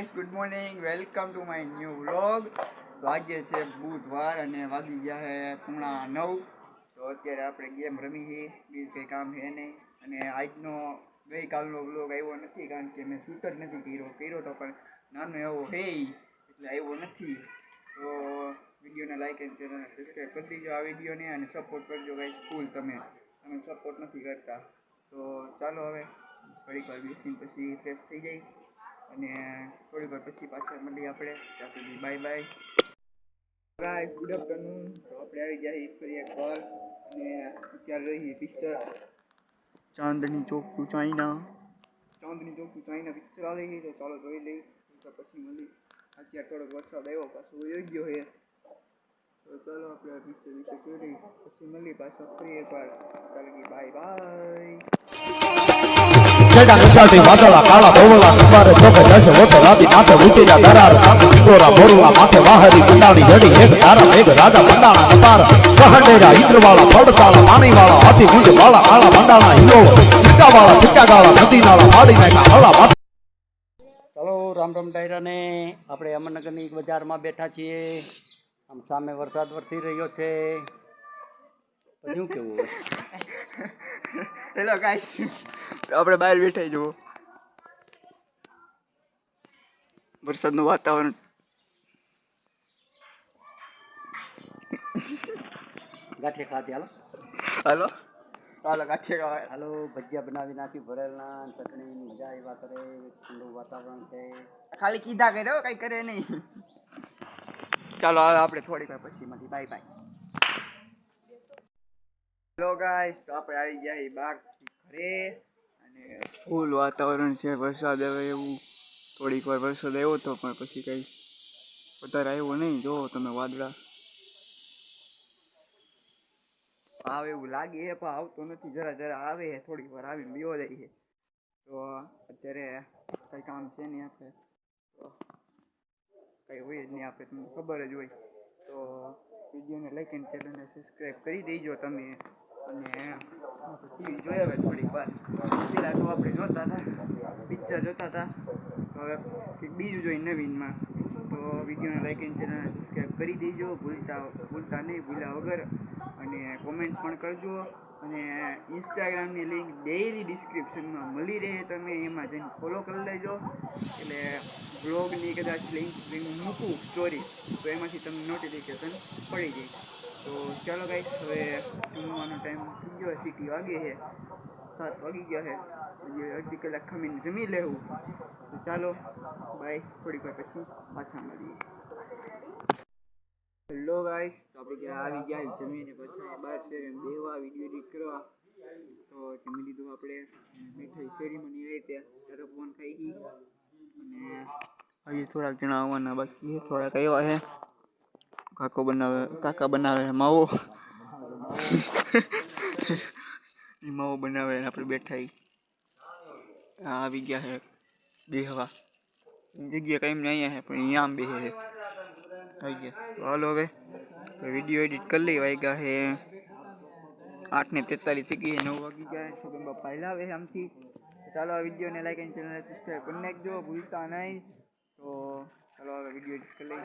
Guys, good morning. Welcome to my new vlog. વાગે છે બુધવાર અને વાગી ગયા છે 9:30. તો અત્યારે આપણે ગેમ રમી છે, બીજું કંઈ કામ છે નહીં. અને આજનો ગઈકાલનો વ્લોગ આવ્યો નથી કારણ કે મેં શૂટ જ નથી કર્યો તો પણ નાનો એવો હે એટલે આવ્યો નથી. તો વિડીયોને લાઈક એન્ડ ચેનલને સબસ્ક્રાઈબ કરી દેજો આ વિડીયોને અને સપોર્ટ કરજો ગાઈસ ફૂલ. તમે સપોર્ટ નથી કરતા. તો ચાલો હવે ઘડીક વાર બેસીને પછી ફ્રેશ થઈ જાય અને થોડી વાર પછી પાછા મળીએ આપણે. ત્યાં સુધી bye bye guys, good afternoon. તો આપણે આવી ગયા ફરી એક વાર અને અત્યારે રહીએ picture Chandni Chowk two China picture આવી ગઈ. તો ચાલો જોઈ લઈ પછી મળી. અત્યારે થોડોક વરસાદ આવ્યો પાછો વયો ગયો છે. તો ચાલો આપણે પિક્ચર જોઈ પછી મળી પાછો ફરી એકવાર. ચાલો bye bye. Jeda nusati matala kala bovala kumare toke dasa wote rati mate vutija darar gora borula mate wahari kundani jedi ek dhara meg raja bandana kapar kahandera indrawala padtala maniwala ati munj wala ala bandana hilo chikawala chikkagala nadinala maadi naka hala mat. ચાલો રામ રામ ડાયરા ને આપણે અમરનગરની બજારમાં બેઠા છીએ. આમ સામે વરસાદ વરસી રહ્યો છે. શું કેવું? હેલો ગાઈસ, આપણે બહાર બેઠા જુઓ વરસાદનું વાતાવરણ. ગાંઠિયા ખાજે હાલો હાલો હાલો ગાંઠિયા ખાવા. હાલો ભજીયા બનાવી નાખી ભરેલના ચટણી મજા આવ્યા કરે. ઠંડુ વાતાવરણ છે. ખાલી કીધા કરે કઈ કરે નહીં. ચાલો હવે આપણે થોડીક વાર પછી મળી. Bye bye. હેલો ગાઈસ, તો આપણે આવી ગયા બહારથી ઘરે અને ફૂલ વાતાવરણ છે. વરસાદ આવે એવું. થોડીક વાર વરસાદ આવ્યો હતો પણ પછી કંઈ વધારે આવ્યો નહીં. જો તમે વાદળા આવે એવું લાગે છે પણ આવતો નથી. જરા જરા આવે છે, થોડીક વાર આવીને બીવો જાય છે. તો અત્યારે કંઈ કામ છે નહીં આપણે, તો કંઈ હોય જ નહીં. આપણે તમને ખબર જ હોય. તો વિડીયોને લાઈક એન્ડ ચેનલને સબસ્ક્રાઈબ કરી દેજો તમે. અને ટીવી જોઈએ હવે થોડીક વાર. પહેલાં તો આપણે જોતા હતા પિક્ચર જોતા હતા, તો હવે કંઈક બીજું જોઈએ નવીનમાં. તો વિડીયોને લાઈક એન્ડ ચેનલને સબસ્ક્રાઈબ કરી દેજો ભૂલતા નહીં, ભૂલ્યા વગર. અને કોમેન્ટ પણ કરજો. અને ઇન્સ્ટાગ્રામની લિંક ડેઈલી ડિસ્ક્રિપ્શનમાં મળી રહે, તમે એમાં જઈને ફોલો કરી લેજો. એટલે બ્લોગની કદાચ લિંક મૂકું સ્ટોરી તો એમાંથી તમને નોટિફિકેશન પડી જાય. તો ચાલો ગાઈસ, હવે જમવાનો ટાઈમ થઈ ગયો. સિટી વાગે છે 7 વાગી ગયા છે. હજી અડધી કલાક ખમીને જમી લેવું. તો ચાલો બાય, થોડીક વાર પછી પાછા મળીએ. હેલો ગાઈસ, તો આપણે ત્યાં આવી ગયા જમીને પછી બહાર શેરીમાં બેહવા વિડીયો એડિટ કરવા. તો જમી લીધું આપણે. મીઠાઈ શેરીમાં રહી ત્યારે ફોન ખાઈ ગઈ. અને હજી થોડાક જણા આવવાના બાકી છે. થોડાક આવ્યા છે. કાકા બનાવે માવો માવો બનાવે. આપણે બેઠા આવી ગયા છે બેહવા. જગ્યા કઈ અહીંયા છે પણ અહીંયા આમ બેસે છે. આવી ગયા. તો હાલો હવે વિડીયો એડિટ કરી લઈ. વાગ્યા છે 8:43 થઈ ગઈ. 9 વાગી ગયા. છોકરા બાપા લાવે છે આમથી. ચાલો આ વિડીયોને લાઈક એન્ડ ચેનલને સબસ્ક્રાઈબ કરી નાખજો, ભૂલતા નહીં. તો ચાલો હવે વિડીયો એડિટ કરી લઈ.